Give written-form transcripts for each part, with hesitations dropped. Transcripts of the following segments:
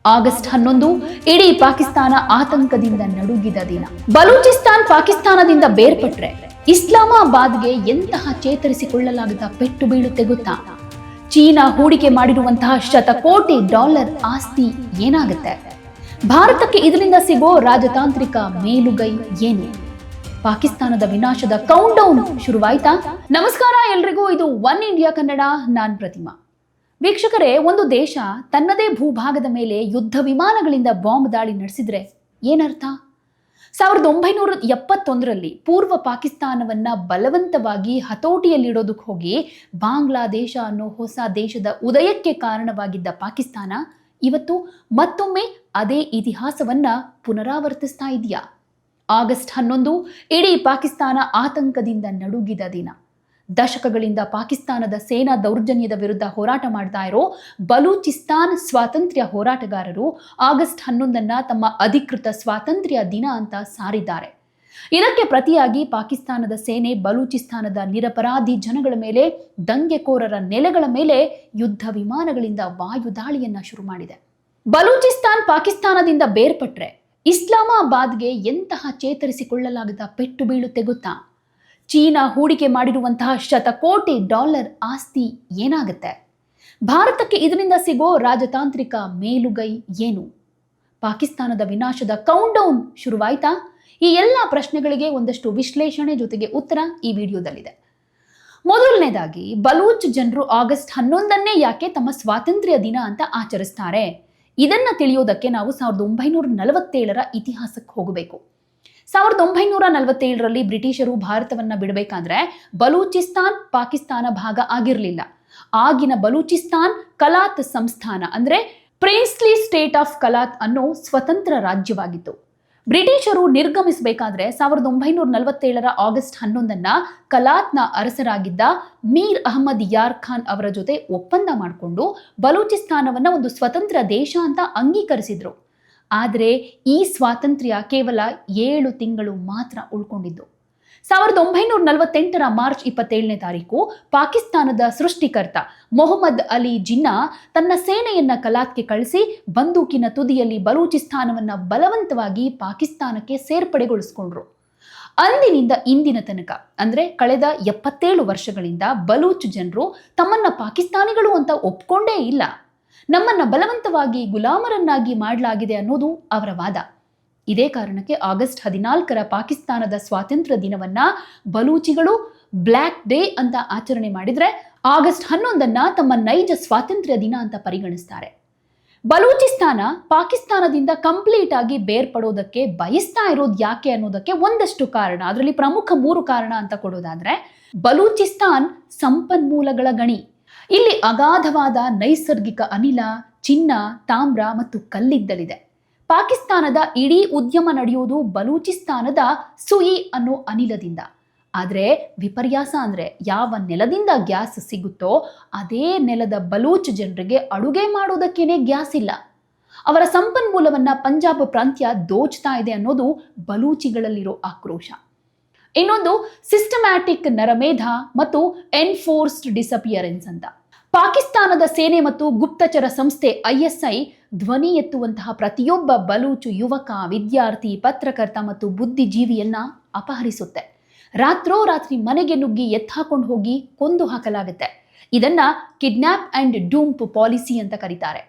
August 11 ಇಡೀ ಪಾಕಿಸ್ತಾನ ಆತಂಕದಿಂದ ನಡುಗಿದ ದಿನ. ಬಲೂಚಿಸ್ತಾನ್ ಪಾಕಿಸ್ತಾನದಿಂದ ಬೇರ್ಪಟ್ರೆ ಇಸ್ಲಾಮಾಬಾದ್ಗೆ ಎಂತಹ ಚೇತರಿಸಿಕೊಳ್ಳಲಾಗದ ಪೆಟ್ಟು ಬೀಳುತ್ತೆ ಗೊತ್ತಾ? ಚೀನಾ ಹೂಡಿಕೆ ಮಾಡಿರುವಂತಹ ಶತಕೋಟಿ ಡಾಲರ್ ಆಸ್ತಿ ಏನಾಗುತ್ತೆ? ಭಾರತಕ್ಕೆ ಇದರಿಂದ ಸಿಗೋ ರಾಜತಾಂತ್ರಿಕ ಮೇಲುಗೈ ಏನು? ಪಾಕಿಸ್ತಾನದ ವಿನಾಶದ ಕೌಂಟ್ ಡೌನ್ ಶುರುವಾಯ್ತಾ? ನಮಸ್ಕಾರ ಎಲ್ರಿಗೂ, ಇದು ಒನ್ ಇಂಡಿಯಾ ಕನ್ನಡ. ನಾನ್ ಪ್ರತಿಮಾ. ವೀಕ್ಷಕರೇ, ಒಂದು ದೇಶ ತನ್ನದೇ ಭೂಭಾಗದ ಮೇಲೆ ಯುದ್ಧ ವಿಮಾನಗಳಿಂದ ಬಾಂಬ್ ದಾಳಿ ನಡೆಸಿದ್ರೆ ಏನರ್ಥ? 1971ರಲ್ಲಿ ಪೂರ್ವ ಪಾಕಿಸ್ತಾನವನ್ನ ಬಲವಂತವಾಗಿ ಹತೋಟಿಯಲ್ಲಿಡೋದಕ್ಕೆ ಹೋಗಿ ಬಾಂಗ್ಲಾದೇಶ ಅನ್ನೋ ಹೊಸ ದೇಶದ ಉದಯಕ್ಕೆ ಕಾರಣವಾಗಿದ್ದ ಪಾಕಿಸ್ತಾನ ಇವತ್ತು ಮತ್ತೊಮ್ಮೆ ಅದೇ ಇತಿಹಾಸವನ್ನ ಪುನರಾವರ್ತಿಸ್ತಾ ಇದೆಯಾ? ಆಗಸ್ಟ್ 11 ಇಡೀ ಪಾಕಿಸ್ತಾನ ಆತಂಕದಿಂದ ನಡುಗಿದ ದಿನ. ದಶಕಗಳಿಂದ ಪಾಕಿಸ್ತಾನದ ಸೇನಾ ದೌರ್ಜನ್ಯದ ವಿರುದ್ಧ ಹೋರಾಟ ಮಾಡ್ತಾ ಇರೋ ಬಲೂಚಿಸ್ತಾನ್ ಸ್ವಾತಂತ್ರ್ಯ ಹೋರಾಟಗಾರರು ಆಗಸ್ಟ್ 11 ತಮ್ಮ ಅಧಿಕೃತ ಸ್ವಾತಂತ್ರ್ಯ ದಿನ ಅಂತ ಸಾರಿದ್ದಾರೆ. ಇದಕ್ಕೆ ಪ್ರತಿಯಾಗಿ ಪಾಕಿಸ್ತಾನದ ಸೇನೆ ಬಲೂಚಿಸ್ತಾನದ ನಿರಪರಾಧಿ ಜನಗಳ ಮೇಲೆ, ದಂಗೆಕೋರರ ನೆಲೆಗಳ ಮೇಲೆ ಯುದ್ಧ ವಿಮಾನಗಳಿಂದ ವಾಯುದಾಳಿಯನ್ನ ಶುರು ಮಾಡಿದೆ. ಬಲೂಚಿಸ್ತಾನ್ ಪಾಕಿಸ್ತಾನದಿಂದ ಬೇರ್ಪಟ್ರೆ ಇಸ್ಲಾಮಾಬಾದ್ಗೆ ಎಂತಹ ಚೇತರಿಸಿಕೊಳ್ಳಲಾಗದ ಪೆಟ್ಟು ಬೀಳುತ್ತೆ ಗೊತ್ತಾ? ಚೀನಾ ಹೂಡಿಕೆ ಮಾಡಿರುವಂತಹ ಶತಕೋಟಿ ಡಾಲರ್ ಆಸ್ತಿ ಏನಾಗುತ್ತೆ? ಭಾರತಕ್ಕೆ ಇದರಿಂದ ಸಿಗೋ ರಾಜತಾಂತ್ರಿಕ ಮೇಲುಗೈ ಏನು? ಪಾಕಿಸ್ತಾನದ ವಿನಾಶದ ಕೌಂಟ್ ಡೌನ್ ಶುರುವಾಯ್ತಾ? ಈ ಎಲ್ಲ ಪ್ರಶ್ನೆಗಳಿಗೆ ಒಂದಷ್ಟು ವಿಶ್ಲೇಷಣೆ ಜೊತೆಗೆ ಉತ್ತರ ಈ ವಿಡಿಯೋದಲ್ಲಿದೆ. ಮೊದಲನೇದಾಗಿ, ಬಲೂಚ್ ಜನರು ಆಗಸ್ಟ್ 11 ಯಾಕೆ ತಮ್ಮ ಸ್ವಾತಂತ್ರ್ಯ ದಿನ ಅಂತ ಆಚರಿಸ್ತಾರೆ? ಇದನ್ನ ತಿಳಿಯೋದಕ್ಕೆ ನಾವು 1947ರ ಇತಿಹಾಸಕ್ಕೆ ಹೋಗಬೇಕು. 1947ರಲ್ಲಿ ಬ್ರಿಟಿಷರು ಭಾರತವನ್ನ ಬಿಡಬೇಕಾದ್ರೆ ಬಲೂಚಿಸ್ತಾನ್ ಪಾಕಿಸ್ತಾನ ಭಾಗ ಆಗಿರಲಿಲ್ಲ. ಆಗಿನ ಬಲೂಚಿಸ್ತಾನ್ ಕಲಾತ್ ಸಂಸ್ಥಾನ ಅಂದ್ರೆ ಪ್ರಿನ್ಸ್ಲಿ ಸ್ಟೇಟ್ ಆಫ್ ಕಲಾತ್ ಅನ್ನೋ ಸ್ವತಂತ್ರ ರಾಜ್ಯವಾಗಿತ್ತು. ಬ್ರಿಟಿಷರು ನಿರ್ಗಮಿಸಬೇಕಾದ್ರೆ 1947ರ ಆಗಸ್ಟ್ 11 ಕಲಾತ್ನ ಅರಸರಾಗಿದ್ದ ಮೀರ್ ಅಹಮದ್ ಯಾರ್ ಖಾನ್ ಅವರ ಜೊತೆ ಒಪ್ಪಂದ ಮಾಡಿಕೊಂಡು ಬಲೂಚಿಸ್ತಾನವನ್ನ ಒಂದು ಸ್ವತಂತ್ರ ದೇಶ ಅಂತ ಅಂಗೀಕರಿಸಿದ್ರು. ಆದರೆ ಈ ಸ್ವಾತಂತ್ರ್ಯ ಕೇವಲ 7 ತಿಂಗಳು ಮಾತ್ರ ಉಳ್ಕೊಂಡಿದ್ದು. 1948ರ ಮಾರ್ಚ್ 27ನೇ ತಾರೀಕು ಪಾಕಿಸ್ತಾನದ ಸೃಷ್ಟಿಕರ್ತ ಮೊಹಮ್ಮದ್ ಅಲಿ ಜಿನ್ನಾ ತನ್ನ ಸೇನೆಯನ್ನ ಕಲಾತ್ಗೆ ಕಳಿಸಿ ಬಂದೂಕಿನ ತುದಿಯಲ್ಲಿ ಬಲೂಚಿಸ್ತಾನವನ್ನ ಬಲವಂತವಾಗಿ ಪಾಕಿಸ್ತಾನಕ್ಕೆ ಸೇರ್ಪಡೆಗೊಳಿಸಿಕೊಂಡ್ರು. ಅಂದಿನಿಂದ ಇಂದಿನ ತನಕ ಅಂದ್ರೆ ಕಳೆದ 77 ವರ್ಷಗಳಿಂದ ಬಲೂಚ್ ಜನರು ತಮ್ಮನ್ನ ಪಾಕಿಸ್ತಾನಿಗಳು ಅಂತ ಒಪ್ಕೊಂಡೇ ಇಲ್ಲ. ನಮ್ಮನ್ನ ಬಲವಂತವಾಗಿ ಗುಲಾಮರನ್ನಾಗಿ ಮಾಡಲಾಗಿದೆ ಅನ್ನೋದು ಅವರ ವಾದ. ಇದೇ ಕಾರಣಕ್ಕೆ ಆಗಸ್ಟ್ 14ರ ಪಾಕಿಸ್ತಾನದ ಸ್ವಾತಂತ್ರ್ಯ ದಿನವನ್ನ ಬಲೂಚಿಗಳು ಬ್ಲ್ಯಾಕ್ ಡೇ ಅಂತ ಆಚರಣೆ ಮಾಡಿದ್ರೆ ಆಗಸ್ಟ್ 11 ತಮ್ಮ ನೈಜ ಸ್ವಾತಂತ್ರ್ಯ ದಿನ ಅಂತ ಪರಿಗಣಿಸ್ತಾರೆ. ಬಲೂಚಿಸ್ತಾನ ಪಾಕಿಸ್ತಾನದಿಂದ ಕಂಪ್ಲೀಟ್ ಆಗಿ ಬೇರ್ಪಡೋದಕ್ಕೆ ಬಯಸ್ತಾ ಇರೋದು ಯಾಕೆ ಅನ್ನೋದಕ್ಕೆ ಒಂದಷ್ಟು ಕಾರಣ, ಅದರಲ್ಲಿ ಪ್ರಮುಖ 3 ಕಾರಣ ಅಂತ ಕೊಡೋದಾದ್ರೆ, ಬಲೂಚಿಸ್ತಾನ್ ಸಂಪನ್ಮೂಲಗಳ ಗಣಿ. ಇಲ್ಲಿ ಅಗಾಧವಾದ ನೈಸರ್ಗಿಕ ಅನಿಲ, ಚಿನ್ನ, ತಾಮ್ರ ಮತ್ತು ಕಲ್ಲಿದ್ದಲಿದೆ. ಪಾಕಿಸ್ತಾನದ ಇಡೀ ಉದ್ಯಮ ನಡೆಯೋದು ಬಲೂಚಿಸ್ತಾನದ ಸುಯಿ ಅನ್ನೋ ಅನಿಲದಿಂದ. ಆದರೆ ವಿಪರ್ಯಾಸ ಅಂದ್ರೆ, ಯಾವ ನೆಲದಿಂದ ಗ್ಯಾಸ್ ಸಿಗುತ್ತೋ ಅದೇ ನೆಲದ ಬಲೂಚ್ ಜನರಿಗೆ ಅಡುಗೆ ಮಾಡೋದಕ್ಕೇನೆ ಗ್ಯಾಸ್ ಇಲ್ಲ. ಅವರ ಸಂಪನ್ಮೂಲವನ್ನ ಪಂಜಾಬ್ ಪ್ರಾಂತ್ಯ ದೋಚ್ತಾ ಇದೆ ಅನ್ನೋದು ಬಲೂಚಿಗಳಲ್ಲಿರೋ ಆಕ್ರೋಶ. ಇನ್ನೊಂದು ಸಿಸ್ಟಮ್ಯಾಟಿಕ್ ನರಮೇಧ ಮತ್ತು ಎನ್ಫೋರ್ಸ್ಡ್ ಡಿಸಪಿಯರೆನ್ಸ್ ಅಂತ. ಪಾಕಿಸ್ತಾನದ ಸೇನೆ ಮತ್ತು ಗುಪ್ತಚರ ಸಂಸ್ಥೆ ISI ಧ್ವನಿ ಎತ್ತುವಂತಹ ಪ್ರತಿಯೊಬ್ಬ ಬಲೂಚು ಯುವಕ, ವಿದ್ಯಾರ್ಥಿ, ಪತ್ರಕರ್ತ ಮತ್ತು ಬುದ್ಧಿಜೀವಿಯನ್ನ ಅಪಹರಿಸುತ್ತೆ. ರಾತ್ರೋರಾತ್ರಿ ಮನೆಗೆ ನುಗ್ಗಿ ಎತ್ತಾಕೊಂಡು ಹೋಗಿ ಕೊಂದು ಹಾಕಲಾಗುತ್ತೆ. ಇದನ್ನ ಕಿಡ್ನಾಪ್ ಅಂಡ್ ಡೂಂಪ್ ಪಾಲಿಸಿ ಅಂತ ಕರೀತಾರೆ.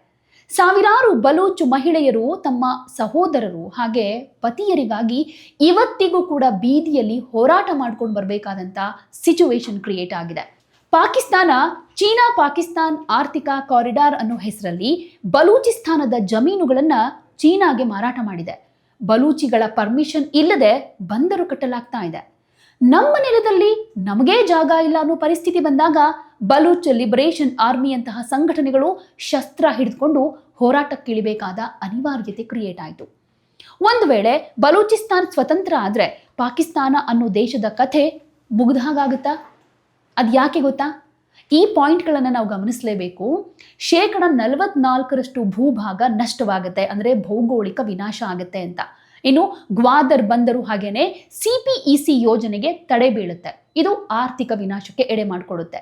ಸಾವಿರಾರು ಬಲೂಚ್ ಮಹಿಳೆಯರು ತಮ್ಮ ಸಹೋದರರು ಹಾಗೆ ಪತಿಯರಿಗಾಗಿ ಇವತ್ತಿಗೂ ಕೂಡ ಬೀದಿಯಲ್ಲಿ ಹೋರಾಟ ಮಾಡ್ಕೊಂಡು ಬರಬೇಕಾದಂತ ಸಿಚುವೇಶನ್ ಕ್ರಿಯೇಟ್ ಆಗಿದೆ. ಪಾಕಿಸ್ತಾನ ಚೀನಾ ಪಾಕಿಸ್ತಾನ್ ಆರ್ಥಿಕ ಕಾರಿಡಾರ್ ಅನ್ನೋ ಹೆಸರಲ್ಲಿ ಬಲೂಚಿಸ್ತಾನದ ಜಮೀನುಗಳನ್ನ ಚೀನಾಗೆ ಮಾರಾಟ ಮಾಡಿದೆ. ಬಲೂಚಿಗಳ ಪರ್ಮಿಷನ್ ಇಲ್ಲದೆ ಬಂದರು ಕಟ್ಟಲಾಗ್ತಾ ಇದೆ. ನಮ್ಮ ನೆಲದಲ್ಲಿ ನಮಗೇ ಜಾಗ ಇಲ್ಲ ಅನ್ನೋ ಪರಿಸ್ಥಿತಿ ಬಂದಾಗ ಬಲೂಚ್ ಲಿಬರೇಷನ್ ಆರ್ಮಿ ಅಂತಹ ಸಂಘಟನೆಗಳು ಶಸ್ತ್ರ ಹಿಡಿದುಕೊಂಡು ಹೋರಾಟಕ್ಕಿಳಿಬೇಕಾದ ಅನಿವಾರ್ಯತೆ ಕ್ರಿಯೇಟ್ ಆಯಿತು. ಒಂದು ವೇಳೆ ಬಲೂಚಿಸ್ತಾನ್ ಸ್ವತಂತ್ರ ಆದ್ರೆ ಪಾಕಿಸ್ತಾನ ಅನ್ನೋ ದೇಶದ ಕಥೆ ಮುಗ್ದಾಗುತ್ತಾ? ಅದು ಯಾಕೆ ಗೊತ್ತಾ? ಈ ಪಾಯಿಂಟ್ಗಳನ್ನು ನಾವು ಗಮನಿಸಲೇಬೇಕು. 44% ಭೂಭಾಗ ನಷ್ಟವಾಗುತ್ತೆ, ಅಂದ್ರೆ ಭೌಗೋಳಿಕ ವಿನಾಶ ಆಗುತ್ತೆ ಅಂತ. ಇನ್ನು ಗ್ವಾದರ್ ಬಂದರು ಹಾಗೇನೆ CPEC ಯೋಜನೆಗೆ ತಡೆ ಬೀಳುತ್ತೆ. ಇದು ಆರ್ಥಿಕ ವಿನಾಶಕ್ಕೆ ಎಡೆ ಮಾಡಿಕೊಡುತ್ತೆ.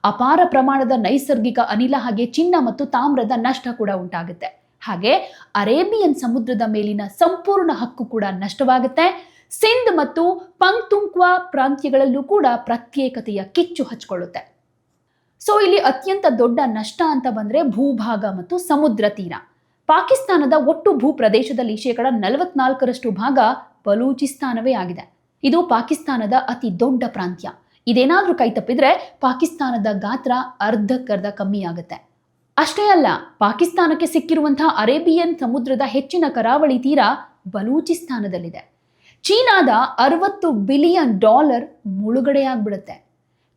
ಅಪಾರ ಪ್ರಮಾಣದ ನೈಸರ್ಗಿಕ ಅನಿಲ ಹಾಗೆ ಚಿನ್ನ ಮತ್ತು ತಾಮ್ರದ ನಷ್ಟ ಕೂಡ ಉಂಟಾಗುತ್ತೆ. ಹಾಗೆ ಅರೇಬಿಯನ್ ಸಮುದ್ರದ ಮೇಲಿನ ಸಂಪೂರ್ಣ ಹಕ್ಕು ಕೂಡ ನಷ್ಟವಾಗುತ್ತೆ. ಸಿಂಧ್ ಮತ್ತು ಪಂಗ್ತುಂಕ್ವಾ ಪ್ರಾಂತ್ಯಗಳಲ್ಲೂ ಕೂಡ ಪ್ರತ್ಯೇಕತೆಯ ಕಿಚ್ಚು ಹಚ್ಕೊಳ್ಳುತ್ತೆ. ಸೊ ಇಲ್ಲಿ ಅತ್ಯಂತ ದೊಡ್ಡ ನಷ್ಟ ಅಂತ ಬಂದ್ರೆ ಭೂಭಾಗ ಮತ್ತು ಸಮುದ್ರ ತೀರ. ಪಾಕಿಸ್ತಾನದ ಒಟ್ಟು ಭೂ ಪ್ರದೇಶದಲ್ಲಿ 44% ಭಾಗ ಬಲೂಚಿಸ್ತಾನವೇ ಆಗಿದೆ. ಇದು ಪಾಕಿಸ್ತಾನದ ಅತಿ ದೊಡ್ಡ ಪ್ರಾಂತ್ಯ. ಇದೇನಾದ್ರೂ ಕೈ ತಪ್ಪಿದ್ರೆ ಪಾಕಿಸ್ತಾನದ ಗಾತ್ರ ಅರ್ಧಕ್ಕರ್ಧ ಕಮ್ಮಿ ಆಗುತ್ತೆ. ಅಷ್ಟೇ ಅಲ್ಲ, ಪಾಕಿಸ್ತಾನಕ್ಕೆ ಸಿಕ್ಕಿರುವಂತಹ ಅರೇಬಿಯನ್ ಸಮುದ್ರದ ಹೆಚ್ಚಿನ ಕರಾವಳಿ ತೀರ ಬಲೂಚಿಸ್ತಾನದಲ್ಲಿದೆ. ಚೀನಾದ $60 ಬಿಲಿಯನ್ ಮುಳುಗಡೆಯಾಗ್ಬಿಡುತ್ತೆ.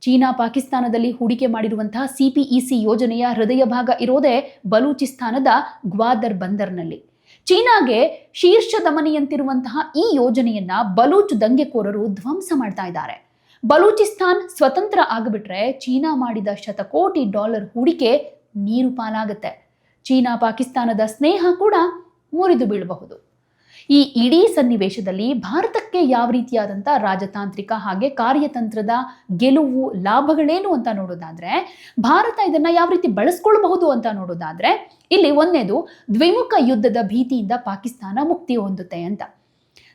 ಚೀನಾ ಪಾಕಿಸ್ತಾನದಲ್ಲಿ ಹೂಡಿಕೆ ಮಾಡಿರುವಂತಹ ಸಿಪಿಇಸಿ ಯೋಜನೆಯ ಹೃದಯ ಭಾಗ ಇರೋದೇ ಬಲೂಚಿಸ್ತಾನದ ಗ್ವಾದರ್ ಬಂದರ್ನಲ್ಲಿ. ಚೀನಾಗೆ ಶೀರ್ಷ ದಮನಿಯಂತಿರುವಂತಹ ಈ ಯೋಜನೆಯನ್ನ ಬಲೂಚ್ ದಂಗೆಕೋರರು ಧ್ವಂಸ ಮಾಡ್ತಾ ಇದ್ದಾರೆ. ಬಲೂಚಿಸ್ತಾನ್ ಸ್ವತಂತ್ರ ಆಗಿಬಿಟ್ರೆ ಚೀನಾ ಮಾಡಿದ $100 ಕೋಟಿ ಹೂಡಿಕೆ ನೀರು ಪಾಲಾಗುತ್ತೆ. ಚೀನಾ ಪಾಕಿಸ್ತಾನದ ಸ್ನೇಹ ಕೂಡ ಮುರಿದು ಬೀಳಬಹುದು. ಈ ಇಡೀ ಸನ್ನಿವೇಶದಲ್ಲಿ ಭಾರತಕ್ಕೆ ಯಾವ ರೀತಿಯಾದಂಥ ರಾಜತಾಂತ್ರಿಕ ಹಾಗೆ ಕಾರ್ಯತಂತ್ರದ ಗೆಲುವು ಲಾಭಗಳೇನು ಅಂತ ನೋಡೋದಾದ್ರೆ, ಭಾರತ ಇದನ್ನ ಯಾವ ರೀತಿ ಬಳಸ್ಕೊಳ್ಬಹುದು ಅಂತ ನೋಡೋದಾದ್ರೆ, ಇಲ್ಲಿ ಒಂದನೇದು ದ್ವಿಮುಖ ಯುದ್ಧದ ಭೀತಿಯಿಂದ ಪಾಕಿಸ್ತಾನ ಮುಕ್ತಿ ಹೊಂದುತ್ತೆ ಅಂತ.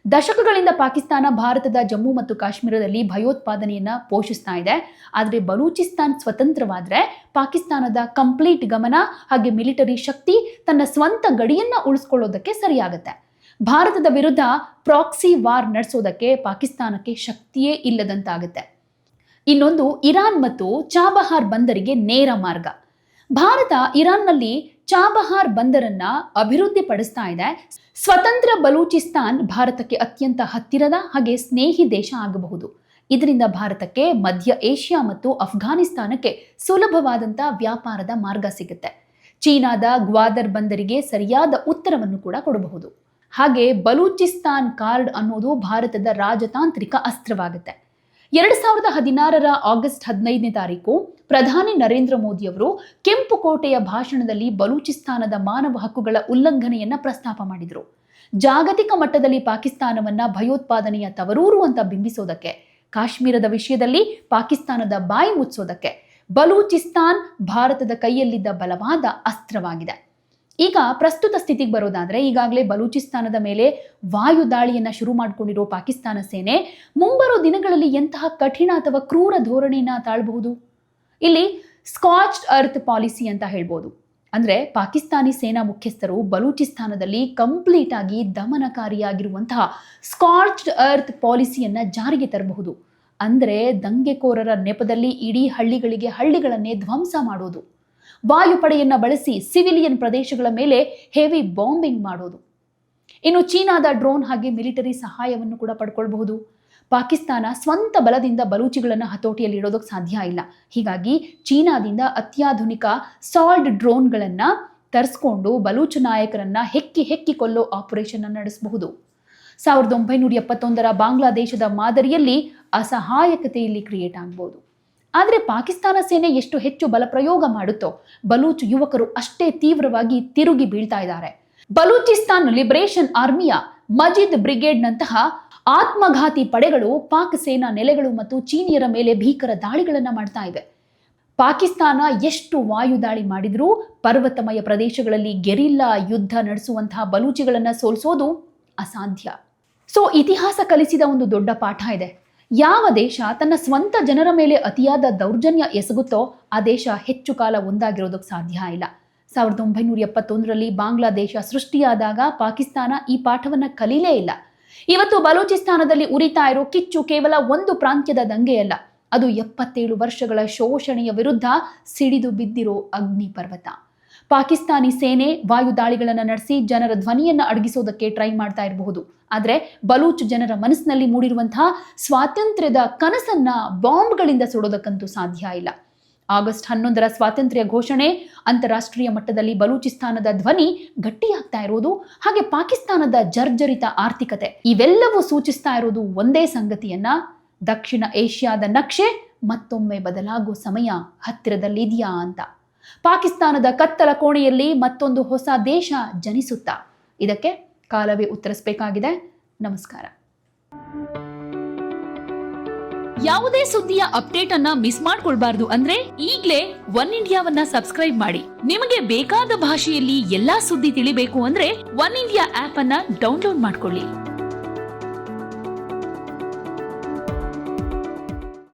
ದಶಕಗಳಿಂದ ಪಾಕಿಸ್ತಾನ ಭಾರತದ ಜಮ್ಮು ಮತ್ತು ಕಾಶ್ಮೀರದಲ್ಲಿ ಭಯೋತ್ಪಾದನೆಯನ್ನ ಪೋಷಿಸ್ತಾ ಇದೆ. ಆದರೆ ಬಲೂಚಿಸ್ತಾನ್ ಸ್ವತಂತ್ರವಾದ್ರೆ ಪಾಕಿಸ್ತಾನದ ಕಂಪ್ಲೀಟ್ ಗಮನ ಹಾಗೆ ಮಿಲಿಟರಿ ಶಕ್ತಿ ತನ್ನ ಸ್ವಂತ ಗಡಿಯನ್ನ ಉಳಿಸ್ಕೊಳ್ಳೋದಕ್ಕೆ ಸರಿಯಾಗತ್ತೆ. ಭಾರತದ ವಿರುದ್ಧ ಪ್ರಾಕ್ಸಿ ವಾರ್ ನಡೆಸೋದಕ್ಕೆ ಪಾಕಿಸ್ತಾನಕ್ಕೆ ಶಕ್ತಿಯೇ ಇಲ್ಲದಂತಾಗುತ್ತೆ. ಇನ್ನೊಂದು ಇರಾನ್ ಮತ್ತು ಚಾಬಹಾರ್ ಬಂದರಿಗೆ ನೇರ ಮಾರ್ಗ. ಭಾರತ ಇರಾನ್ನಲ್ಲಿ ಚಾಬಹಾರ್ ಬಂದರನ್ನ ಅಭಿವೃದ್ಧಿ ಪಡಿಸ್ತಾ ಇದೆ. ಸ್ವತಂತ್ರ ಬಲೂಚಿಸ್ತಾನ್ ಭಾರತಕ್ಕೆ ಅತ್ಯಂತ ಹತ್ತಿರದ ಹಾಗೆ ಸ್ನೇಹಿ ದೇಶ ಆಗಬಹುದು. ಇದರಿಂದ ಭಾರತಕ್ಕೆ ಮಧ್ಯ ಏಷ್ಯಾ ಮತ್ತು ಅಫ್ಘಾನಿಸ್ತಾನಕ್ಕೆ ಸುಲಭವಾದಂಥ ವ್ಯಾಪಾರದ ಮಾರ್ಗ ಸಿಗುತ್ತೆ. ಚೀನಾದ ಗ್ವಾದರ್ ಬಂದರಿಗೆ ಸರಿಯಾದ ಉತ್ತರವನ್ನು ಕೂಡ ಕೊಡಬಹುದು. ಹಾಗೆ ಬಲೂಚಿಸ್ತಾನ್ ಕಾರ್ಡ್ ಅನ್ನೋದು ಭಾರತದ ರಾಜತಾಂತ್ರಿಕ ಅಸ್ತ್ರವಾಗುತ್ತೆ. 2016 ಆಗಸ್ಟ್ 15 ಪ್ರಧಾನಿ ನರೇಂದ್ರ ಮೋದಿ ಅವರು ಕೆಂಪು ಕೋಟೆಯ ಭಾಷಣದಲ್ಲಿ ಬಲೂಚಿಸ್ತಾನದ ಮಾನವ ಹಕ್ಕುಗಳ ಉಲ್ಲಂಘನೆಯನ್ನ ಪ್ರಸ್ತಾಪ ಮಾಡಿದರು. ಜಾಗತಿಕ ಮಟ್ಟದಲ್ಲಿ ಪಾಕಿಸ್ತಾನವನ್ನ ಭಯೋತ್ಪಾದನೆಯ ತವರೂರು ಅಂತ ಬಿಂಬಿಸೋದಕ್ಕೆ, ಕಾಶ್ಮೀರದ ವಿಷಯದಲ್ಲಿ ಪಾಕಿಸ್ತಾನದ ಬಾಯಿ ಮುಚ್ಚೋದಕ್ಕೆ ಬಲೂಚಿಸ್ತಾನ್ ಭಾರತದ ಕೈಯಲ್ಲಿದ್ದ ಬಲವಾದ ಅಸ್ತ್ರವಾಗಿದೆ. ಈಗ ಪ್ರಸ್ತುತ ಸ್ಥಿತಿಗೆ ಬರೋದಾದ್ರೆ, ಈಗಾಗಲೇ ಬಲೂಚಿಸ್ತಾನದ ಮೇಲೆ ವಾಯು ದಾಳಿಯನ್ನ ಶುರು ಮಾಡಿಕೊಂಡಿರೋ ಪಾಕಿಸ್ತಾನ ಸೇನೆ ಮುಂಬರೋ ದಿನಗಳಲ್ಲಿ ಎಂತಹ ಕಠಿಣ ಅಥವಾ ಕ್ರೂರ ಧೋರಣೆಯನ್ನ ತಾಳಬಹುದು? ಇಲ್ಲಿ ಸ್ಕಾಚ್ಡ್ ಅರ್ತ್ ಪಾಲಿಸಿ ಅಂತ ಹೇಳ್ಬೋದು. ಅಂದ್ರೆ ಪಾಕಿಸ್ತಾನಿ ಸೇನಾ ಮುಖ್ಯಸ್ಥರು ಬಲೂಚಿಸ್ತಾನದಲ್ಲಿ ಕಂಪ್ಲೀಟ್ ಆಗಿ ದಮನಕಾರಿಯಾಗಿರುವಂತಹ ಸ್ಕಾಚ್ಡ್ ಅರ್ತ್ ಪಾಲಿಸಿಯನ್ನ ಜಾರಿಗೆ ತರಬಹುದು. ಅಂದ್ರೆ ದಂಗೆಕೋರರ ನೆಪದಲ್ಲಿ ಇಡೀ ಹಳ್ಳಿಗಳನ್ನೇ ಧ್ವಂಸ ಮಾಡೋದು, ವಾಯುಪಡೆಯನ್ನ ಬಳಸಿ ಸಿವಿಲಿಯನ್ ಪ್ರದೇಶಗಳ ಮೇಲೆ ಹೆವಿ ಬಾಂಬಿಂಗ್ ಮಾಡೋದು. ಇನ್ನು ಚೀನಾದ ಡ್ರೋನ್ ಹಾಗೆ ಮಿಲಿಟರಿ ಸಹಾಯವನ್ನು ಕೂಡ ಪಡ್ಕೊಳ್ಬಹುದು. ಪಾಕಿಸ್ತಾನ ಸ್ವಂತ ಬಲದಿಂದ ಬಲೂಚಿಗಳನ್ನು ಹತೋಟಿಯಲ್ಲಿ ಇಡೋದಕ್ಕೆ ಸಾಧ್ಯ ಇಲ್ಲ. ಹೀಗಾಗಿ ಚೀನಾದಿಂದ ಅತ್ಯಾಧುನಿಕ ಸಾಲ್ಡ್ ಡ್ರೋನ್ಗಳನ್ನ ತರಿಸ್ಕೊಂಡು ಬಲೂಚ್ ನಾಯಕರನ್ನ ಹೆಕ್ಕಿ ಕೊಲ್ಲೋ ಆಪರೇಷನ್ ನಡೆಸಬಹುದು. 1971 ಬಾಂಗ್ಲಾದೇಶದ ಮಾದರಿಯಲ್ಲಿ ಅಸಹಾಯಕತೆ ಇಲ್ಲಿ ಕ್ರಿಯೇಟ್ ಆಗ್ಬೋದು. ಆದರೆ ಪಾಕಿಸ್ತಾನ ಸೇನೆ ಎಷ್ಟು ಹೆಚ್ಚು ಬಲಪ್ರಯೋಗ ಮಾಡುತ್ತೋ ಬಲೂಚ್ ಯುವಕರು ಅಷ್ಟೇ ತೀವ್ರವಾಗಿ ತಿರುಗಿ ಬೀಳ್ತಾ ಇದ್ದಾರೆ. ಬಲೂಚಿಸ್ತಾನ್ ಲಿಬರೇಷನ್ ಆರ್ಮಿಯ ಮಜಿದ್ ಬ್ರಿಗೇಡ್ನಂತಹ ಆತ್ಮಘಾತಿ ಪಡೆಗಳು ಪಾಕ್ ಸೇನಾ ನೆಲೆಗಳು ಮತ್ತು ಚೀನಿಯರ ಮೇಲೆ ಭೀಕರ ದಾಳಿಗಳನ್ನ ಮಾಡ್ತಾ ಇವೆ. ಪಾಕಿಸ್ತಾನ ಎಷ್ಟು ವಾಯು ದಾಳಿ ಮಾಡಿದ್ರೂ ಪರ್ವತಮಯ ಪ್ರದೇಶಗಳಲ್ಲಿ ಗೆರಿಲ್ಲಾ ಯುದ್ಧ ನಡೆಸುವಂತಹ ಬಲೂಚಿಗಳನ್ನ ಸೋಲಿಸೋದು ಅಸಾಧ್ಯ. ಸೊ ಇತಿಹಾಸ ಕಲಿಸಿದ ಒಂದು ದೊಡ್ಡ ಪಾಠ ಇದೆ. ಯಾವ ದೇಶ ತನ್ನ ಸ್ವಂತ ಜನರ ಮೇಲೆ ಅತಿಯಾದ ದೌರ್ಜನ್ಯ ಎಸಗುತ್ತೋ ಆ ದೇಶ ಹೆಚ್ಚು ಕಾಲ ಒಂದಾಗಿರೋದಕ್ಕೆ ಸಾಧ್ಯ ಇಲ್ಲ. 1971 ಬಾಂಗ್ಲಾದೇಶ ಸೃಷ್ಟಿಯಾದಾಗ ಪಾಕಿಸ್ತಾನ ಈ ಪಾಠವನ್ನ ಕಲೀಲೇ ಇಲ್ಲ. ಇವತ್ತು ಬಲೂಚಿಸ್ತಾನದಲ್ಲಿ ಉರಿತಾ ಇರೋ ಕಿಚ್ಚು ಕೇವಲ ಒಂದು ಪ್ರಾಂತ್ಯದ ದಂಗೆಯಲ್ಲ, ಅದು 77 ವರ್ಷಗಳ ಶೋಷಣೆಯ ವಿರುದ್ಧ ಸಿಡಿದು ಬಿದ್ದಿರೋ ಅಗ್ನಿ ಪರ್ವತ. ಪಾಕಿಸ್ತಾನಿ ಸೇನೆ ವಾಯು ದಾಳಿಗಳನ್ನು ನಡೆಸಿ ಜನರ ಧ್ವನಿಯನ್ನ ಅಡಗಿಸೋದಕ್ಕೆ ಟ್ರೈ ಮಾಡ್ತಾ ಇರಬಹುದು. ಆದರೆ ಬಲೂಚ್ ಜನರ ಮನಸ್ಸಿನಲ್ಲಿ ಮೂಡಿರುವಂತಹ ಸ್ವಾತಂತ್ರ್ಯದ ಕನಸನ್ನ ಬಾಂಬ್ಗಳಿಂದ ಸುಡೋದಕ್ಕಂತೂ ಸಾಧ್ಯ ಇಲ್ಲ. ಆಗಸ್ಟ್ 11 ಸ್ವಾತಂತ್ರ್ಯ ಘೋಷಣೆ, ಅಂತಾರಾಷ್ಟ್ರೀಯ ಮಟ್ಟದಲ್ಲಿ ಬಲೂಚಿಸ್ತಾನದ ಧ್ವನಿ ಗಟ್ಟಿಯಾಗ್ತಾ ಇರೋದು, ಹಾಗೆ ಪಾಕಿಸ್ತಾನದ ಜರ್ಜರಿತ ಆರ್ಥಿಕತೆ ಇವೆಲ್ಲವೂ ಸೂಚಿಸ್ತಾ ಇರೋದು ಒಂದೇ ಸಂಗತಿಯನ್ನ, ದಕ್ಷಿಣ ಏಷ್ಯಾದ ನಕ್ಷೆ ಮತ್ತೊಮ್ಮೆ ಬದಲಾಗೋ ಸಮಯ ಹತ್ತಿರದಲ್ಲಿದೆಯಾ ಅಂತ. ಪಾಕಿಸ್ತಾನದ ಕತ್ತಲ ಕೋಣೆಯಲ್ಲಿ ಮತ್ತೊಂದು ಹೊಸ ದೇಶ ಜನಿಸುತ್ತಾ? ಇದಕ್ಕೆ ಕಾಲವೇ ಉತ್ತರಿಸಬೇಕಾಗಿದೆ. ನಮಸ್ಕಾರ. ಯಾವುದೇ ಸುದ್ದಿಯ ಅಪ್ಡೇಟ್ ಅನ್ನ ಮಿಸ್ ಮಾಡ್ಕೊಳ್ಬಾರ್ದು ಅಂದ್ರೆ ಈಗ್ಲೇ ಒನ್ ಇಂಡಿಯಾವನ್ನ ಸಬ್ಸ್ಕ್ರೈಬ್ ಮಾಡಿ. ನಿಮಗೆ ಬೇಕಾದ ಭಾಷೆಯಲ್ಲಿ ಎಲ್ಲಾ ಸುದ್ದಿ ತಿಳಿಬೇಕು ಅಂದ್ರೆ ಒನ್ ಇಂಡಿಯಾ ಆಪ್ ಅನ್ನ ಡೌನ್ಲೋಡ್ ಮಾಡ್ಕೊಳ್ಳಿ.